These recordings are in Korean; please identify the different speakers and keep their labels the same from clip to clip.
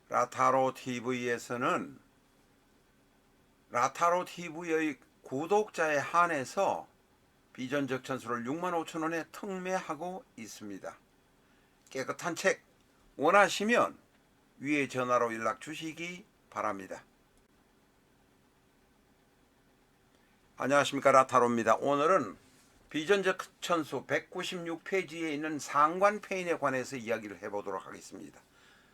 Speaker 1: 라타로 TV에서는 라타로 TV의 구독자에 한해서 비전적 천수를 65,000원에 특매하고 있습니다. 깨끗한 책 원하시면 위에 전화로 연락 주시기 바랍니다. 안녕하십니까, 라타로입니다. 오늘은 비전적 천수 196페이지에 있는 상관폐인에 관해서 이야기를 해보도록 하겠습니다.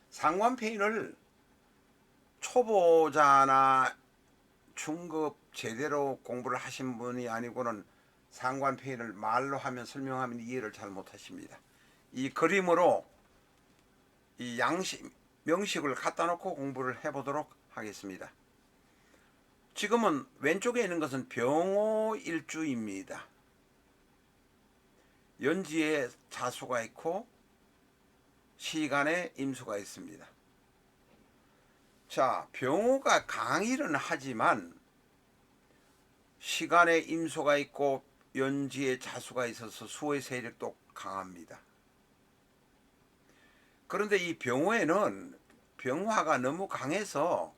Speaker 1: 상관폐인을 초보자나 중급 제대로 공부를 하신 분이 아니고는 상관폐인을 말로 하면 설명하면 이해를 잘 못하십니다. 이 그림으로 이 명식을 갖다 놓고 공부를 해보도록 하겠습니다. 지금은 왼쪽에 있는 것은 병호일주입니다. 연지에 자수가 있고 시간에 임수가 있습니다. 자, 병호가 강일은 하지만 시간에 임수가 있고 연지에 자수가 있어서 수의 세력도 강합니다. 그런데 이 병호에는 병화가 너무 강해서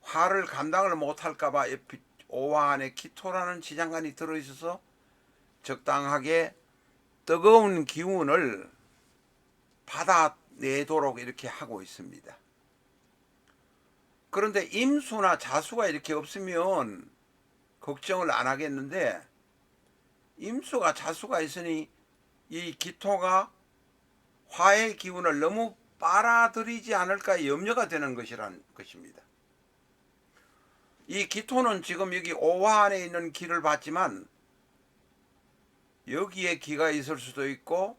Speaker 1: 화를 감당을 못할까봐 오화 안에 기토라는 지장간이 들어있어서 적당하게 뜨거운 기운을 받아내도록 이렇게 하고 있습니다. 그런데 임수나 자수가 이렇게 없으면 걱정을 안 하겠는데, 임수가 자수가 있으니 이 기토가 화의 기운을 너무 빨아들이지 않을까 염려가 되는 것이란 것입니다. 이 기토는 지금 여기 오화 안에 있는 기를 봤지만 여기에 기가 있을 수도 있고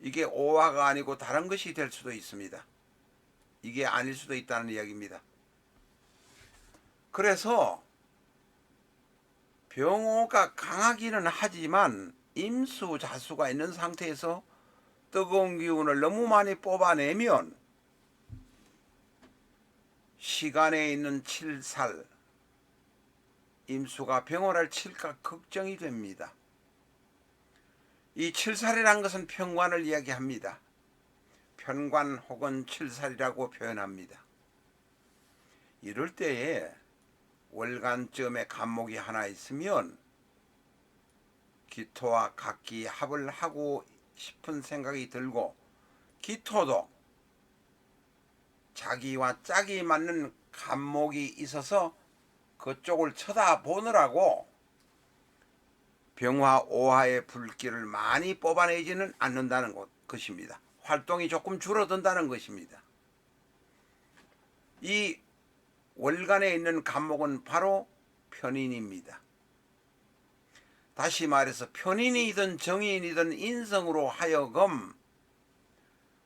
Speaker 1: 이게 오화가 아니고 다른 것이 될 수도 있습니다. 이게 아닐 수도 있다는 이야기입니다. 그래서 병호가 강하기는 하지만 임수 자수가 있는 상태에서 뜨거운 기운을 너무 많이 뽑아내면 시간에 있는 칠살 임수가 병호를 칠까 걱정이 됩니다. 이 칠살이란 것은 편관을 이야기합니다. 편관 혹은 칠살이라고 표현합니다. 이럴 때에 월간쯤에 간목이 하나 있으면 기토와 각기 합을 하고 싶은 생각이 들고, 기토도 자기와 짝이 맞는 간목이 있어서 그쪽을 쳐다보느라고 병화 오화의 불길을 많이 뽑아내지는 않는다는 것입니다. 활동이 조금 줄어든다는 것입니다. 이 월간에 있는 간목은 바로 편인입니다. 다시 말해서 편인이든 정인이든 인성으로 하여금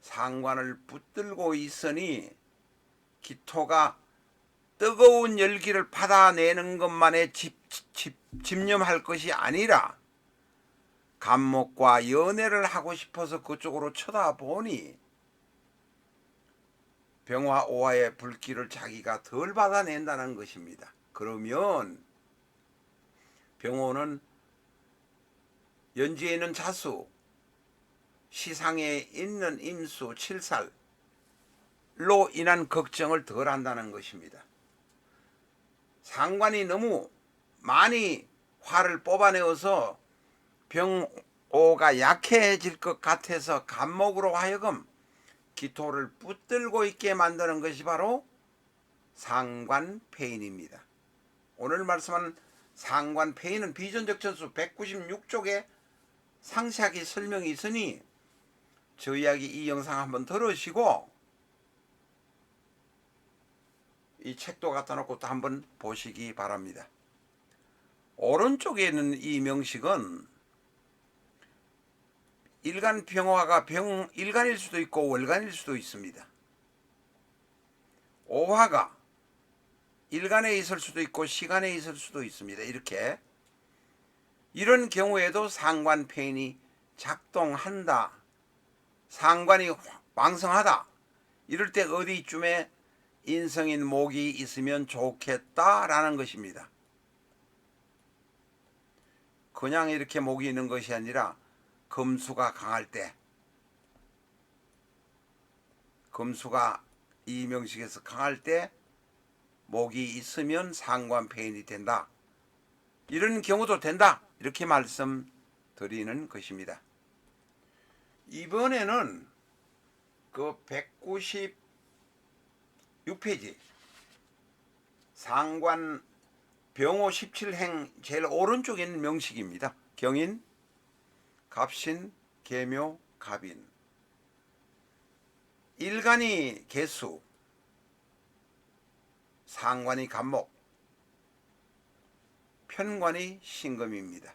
Speaker 1: 상관을 붙들고 있으니 기토가 뜨거운 열기를 받아내는 것만에 집념할 것이 아니라 간목과 연애를 하고 싶어서 그쪽으로 쳐다보니 병화 오화의 불길을 자기가 덜 받아낸다는 것입니다. 그러면 병호는 연지에 있는 자수, 시상에 있는 임수, 칠살로 인한 걱정을 덜 한다는 것입니다. 상관이 너무 많이 화를 뽑아내어서 병오가 약해질 것 같아서 간목으로 하여금 기토를 붙들고 있게 만드는 것이 바로 상관폐인입니다. 오늘 말씀하는 상관폐인은 비전적 천수 196쪽에 상세하게 설명이 있으니 저 이야기 이 영상 한번 들으시고 이 책도 갖다 놓고 또 한번 보시기 바랍니다. 오른쪽에 있는 이 명식은 일간 병화가 일간일 수도 있고 월간일 수도 있습니다. 오화가 일간에 있을 수도 있고 시간에 있을 수도 있습니다. 이런 경우에도 상관폐인이 작동한다, 상관이 왕성하다, 이럴 때 어디쯤에 인성인 목이 있으면 좋겠다라는 것입니다. 그냥 이렇게 목이 있는 것이 아니라 금수가 강할 때, 금수가 이 명식에서 강할 때 목이 있으면 상관폐인이 된다. 이런 경우도 된다. 이렇게 말씀드리는 것입니다. 이번에는 그 196페이지 상관 병호 17행 제일 오른쪽에 있는 명식입니다. 경인, 갑신, 계묘, 갑인. 일간이 개수, 상관이 갑목, 편관이 신금입니다.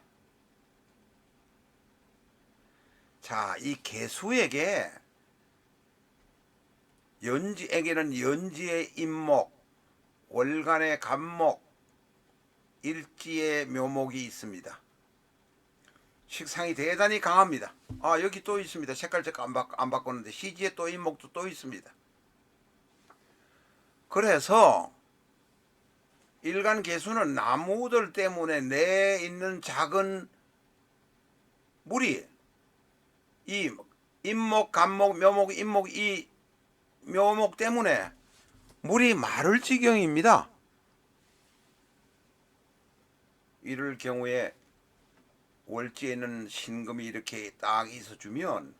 Speaker 1: 자, 이 개수에게 연지에게는 연지의 임목, 월간의 갑목, 일지의 묘목이 있습니다. 식상이 대단히 강합니다. 아, 여기 또 있습니다. 색깔 안 바꿨는데 시지에 또 임목도 또 있습니다. 그래서 일간 개수는 나무들 때문에 내에 있는 작은 물이 이 임목, 갑목, 묘목, 임목 이 묘목 때문에 물이 마를 지경입니다. 이럴 경우에 월지에 있는 신금이 이렇게 딱 있어주면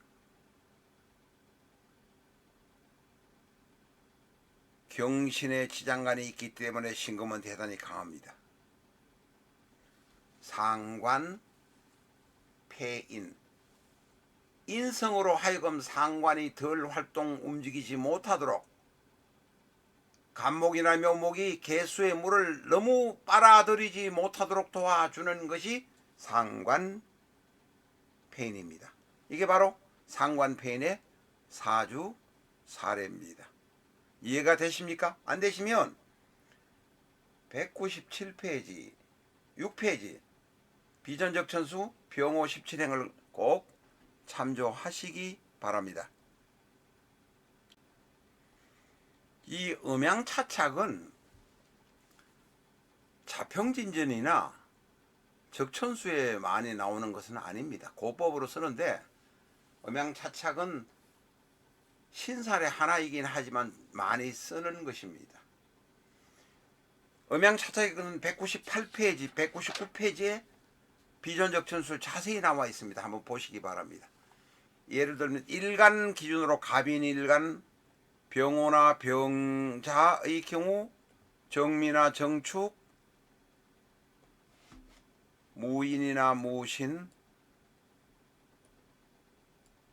Speaker 1: 경신의 지장간이 있기 때문에 신금은 대단히 강합니다. 상관, 폐인. 인성으로 하여금 상관이 덜 활동 움직이지 못하도록 갑목이나 묘목이 개수의 물을 너무 빨아들이지 못하도록 도와주는 것이 상관폐인입니다. 이게 바로 상관폐인의 사주 사례입니다. 이해가 되십니까? 안 되시면 197페이지 6페이지 비전적 천수 병호 17행을 꼭 참조하시기 바랍니다. 이 음양차착은 자평진전이나 적천수에 많이 나오는 것은 아닙니다. 고법으로 쓰는데 음양차착은 신살의 하나이긴 하지만 많이 쓰는 것입니다. 음양차착은 198페이지, 199페이지에 비전적 천수 자세히 나와 있습니다. 한번 보시기 바랍니다. 예를 들면 일간 기준으로 갑인일간, 병호나 병자의 경우 정미나 정축, 무인이나 무신,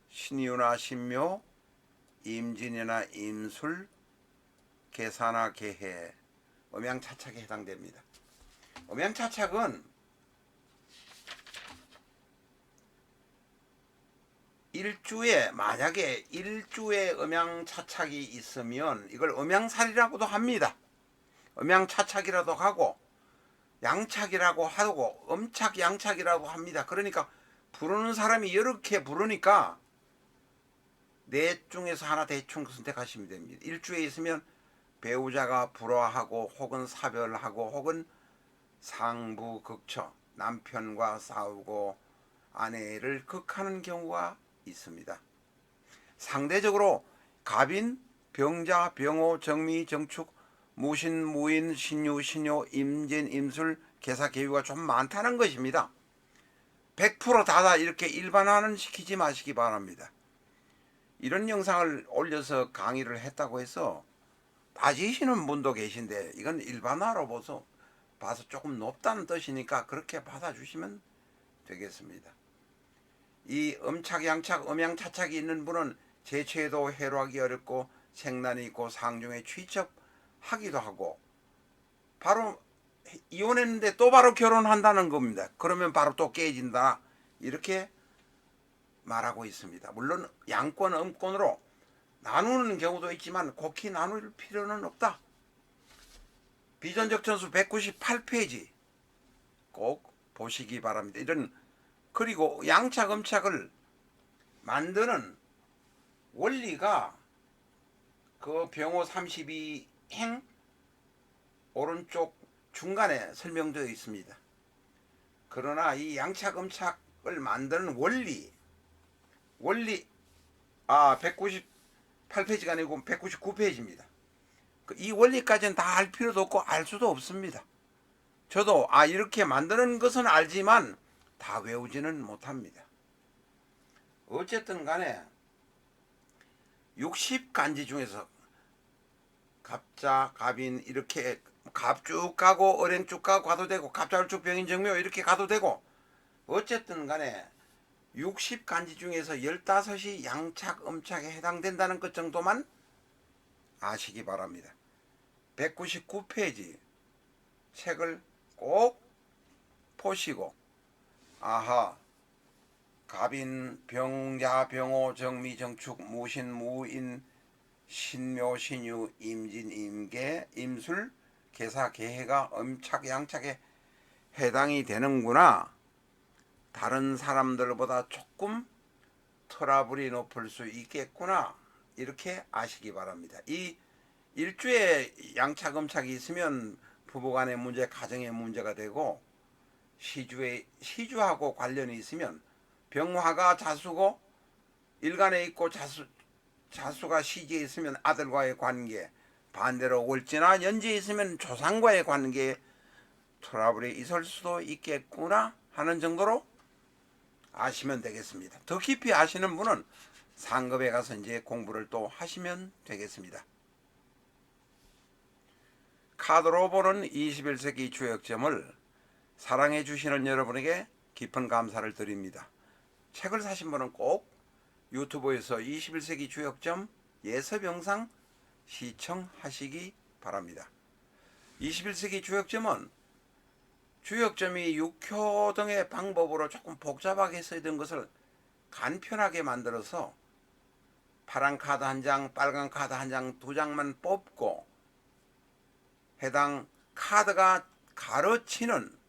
Speaker 1: 신유나 신묘, 임진이나 임술, 계사나 계해, 음양차착에 해당됩니다. 음양차착은 일주에 만약에 일주에 음양차착이 있으면 이걸 음양살이라고도 합니다. 음양차착이라도 하고 양착이라고 하고 음착 양착이라고 합니다. 그러니까 부르는 사람이 이렇게 부르니까 넷 중에서 하나 대충 선택하시면 됩니다. 일주에 있으면 배우자가 불화하고 혹은 사별하고 혹은 상부 극처 남편과 싸우고 아내를 극하는 경우가 있습니다. 상대적으로 갑인, 병자, 병호, 정미, 정축, 무신, 무인, 신유, 신요, 임진, 임술, 계사, 계유가 좀 많다는 것입니다. 100% 다다 이렇게 일반화는 시키지 마시기 바랍니다. 이런 영상을 올려서 강의를 했다고 해서 빠지시는 분도 계신데 이건 일반화로 봐서 조금 높다는 뜻이니까 그렇게 받아주시면 되겠습니다. 이 음착, 양착, 음양차착이 있는 분은 재취에도 해로하기 어렵고 생난이 있고 상중에 취첩하기도 하고 바로 이혼했는데 또 바로 결혼한다는 겁니다. 그러면 바로 또 깨진다 이렇게 말하고 있습니다. 물론 양권, 음권으로 나누는 경우도 있지만 곡히 나눌 필요는 없다. 비전적 천수 198페이지 꼭 보시기 바랍니다. 그리고 양착, 음착을 만드는 원리가 그 병호 32행 오른쪽 중간에 설명되어 있습니다. 그러나 이 양착, 음착을 만드는 원리 198 198페이지가 아니고 199페이지입니다. 이 원리까지는 다 알 필요도 없고 알 수도 없습니다. 저도 이렇게 만드는 것은 알지만 다 외우지는 못합니다. 어쨌든 간에 60간지 중에서 갑자, 갑인 이렇게 갑쭉 가고 어랭쭉 가도 되고 갑자을쭉 병인정묘 이렇게 가도 되고 어쨌든 간에 60간지 중에서 15이 양착, 음착에 해당된다는 것 정도만 아시기 바랍니다. 199페이지 책을 꼭 보시고 갑인, 병야, 병호, 정미, 정축, 무신, 무인, 신묘, 신유, 임진, 임계, 임술, 계사, 계해가 음착, 양착에 해당이 되는구나. 다른 사람들보다 조금 트러블이 높을 수 있겠구나. 이렇게 아시기 바랍니다. 이 일주에 양착, 음착이 있으면 부부간의 문제, 가정의 문제가 되고 시주하고 관련이 있으면 병화가 자수고 일간에 있고 자수가 시지에 있으면 아들과의 관계, 반대로 월지나 연지에 있으면 조상과의 관계에 트러블이 있을 수도 있겠구나 하는 정도로 아시면 되겠습니다. 더 깊이 아시는 분은 상급에 가서 이제 공부를 또 하시면 되겠습니다. 카드로 보는 21세기 주역점을 사랑해 주시는 여러분에게 깊은 감사를 드립니다. 책을 사신 분은 꼭 유튜브에서 21세기 주역점 예습 영상 시청하시기 바랍니다. 21세기 주역점은 주역점이 6효 등의 방법으로 조금 복잡하게 쓰이던 것을 간편하게 만들어서 파란 카드 한 장, 빨간 카드 한 장, 두 장만 뽑고 해당 카드가 가르키는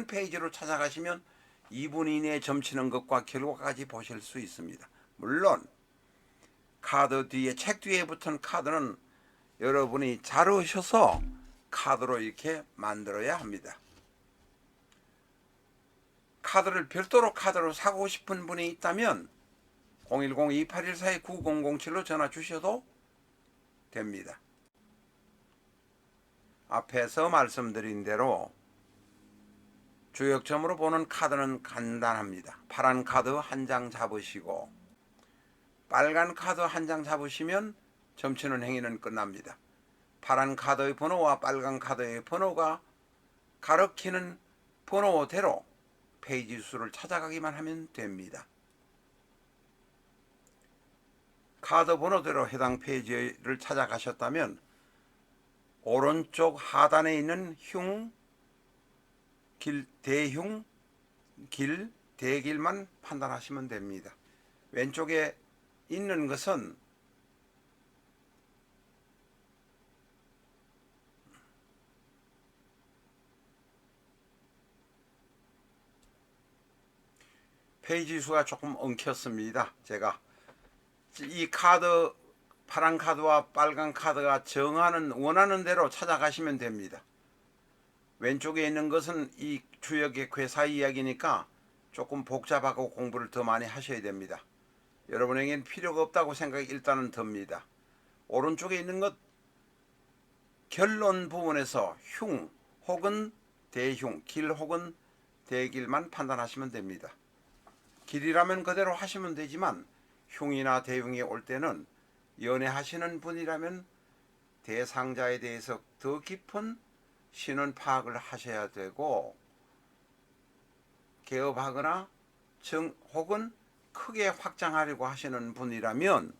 Speaker 1: 페이지로 찾아가시면 2분 이내에 점치는 것과 결과까지 보실 수 있습니다. 물론 카드 뒤에 책 뒤에 붙은 카드는 여러분이 자르셔서 카드로 이렇게 만들어야 합니다. 카드를 별도로 카드로 사고 싶은 분이 있다면 010-2814-9007로 전화 주셔도 됩니다. 앞에서 말씀드린 대로 주역점으로 보는 카드는 간단합니다. 파란 카드 한 장 잡으시고 빨간 카드 한 장 잡으시면 점치는 행위는 끝납니다. 파란 카드의 번호와 빨간 카드의 번호가 가리키는 번호대로 페이지 수를 찾아가기만 하면 됩니다. 카드 번호대로 해당 페이지를 찾아가셨다면 오른쪽 하단에 있는 대길만 판단하시면 됩니다. 왼쪽에 있는 것은 페이지 수가 조금 엉켰습니다. 제가 이 카드 파란 카드와 빨간 카드가 정하는 원하는 대로 찾아가시면 됩니다. 왼쪽에 있는 것은 이 주역의 괴사 이야기니까 조금 복잡하고 공부를 더 많이 하셔야 됩니다. 여러분에게는 필요가 없다고 생각이 일단은 듭니다. 오른쪽에 있는 것 결론 부분에서 흉 혹은 대흉, 길 혹은 대길만 판단하시면 됩니다. 길이라면 그대로 하시면 되지만 흉이나 대흉이 올 때는 연애하시는 분이라면 대상자에 대해서 더 깊은 신원 파악을 하셔야 되고 개업하거나 혹은 크게 확장하려고 하시는 분이라면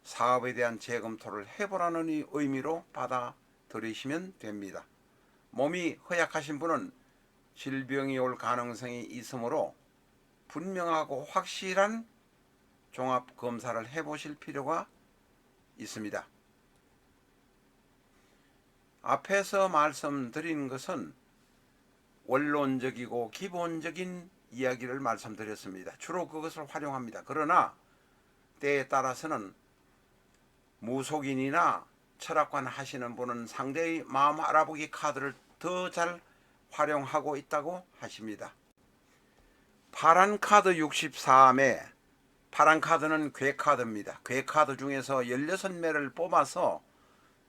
Speaker 1: 사업에 대한 재검토를 해보라는 의미로 받아들이시면 됩니다. 몸이 허약하신 분은 질병이 올 가능성이 있으므로 분명하고 확실한 종합검사를 해보실 필요가 있습니다. 앞에서 말씀드린 것은 원론적이고 기본적인 이야기를 말씀드렸습니다. 주로 그것을 활용합니다. 그러나 때에 따라서는 무속인이나 철학관 하시는 분은 상대의 마음 알아보기 카드를 더 잘 활용하고 있다고 하십니다. 파란 카드 63에 파란 카드는 괴카드입니다. 괴카드 중에서 16매를 뽑아서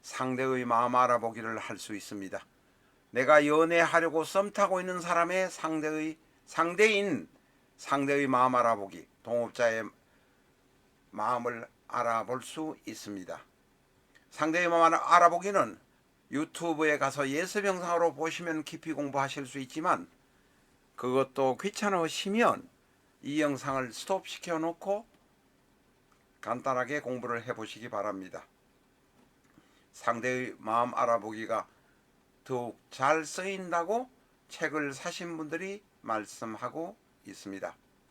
Speaker 1: 상대의 마음 알아보기를 할 수 있습니다. 내가 연애하려고 썸 타고 있는 사람의 상대의 마음 알아보기, 동업자의 마음을 알아볼 수 있습니다. 상대의 마음 알아보기는 유튜브에 가서 예습 영상으로 보시면 깊이 공부하실 수 있지만, 그것도 귀찮으시면 이 영상을 스톱시켜 놓고 간단하게 공부를 해보시기 바랍니다. 상대의 마음 알아보기가 더욱 잘 쓰인다고 책을 사신 분들이 말씀하고 있습니다.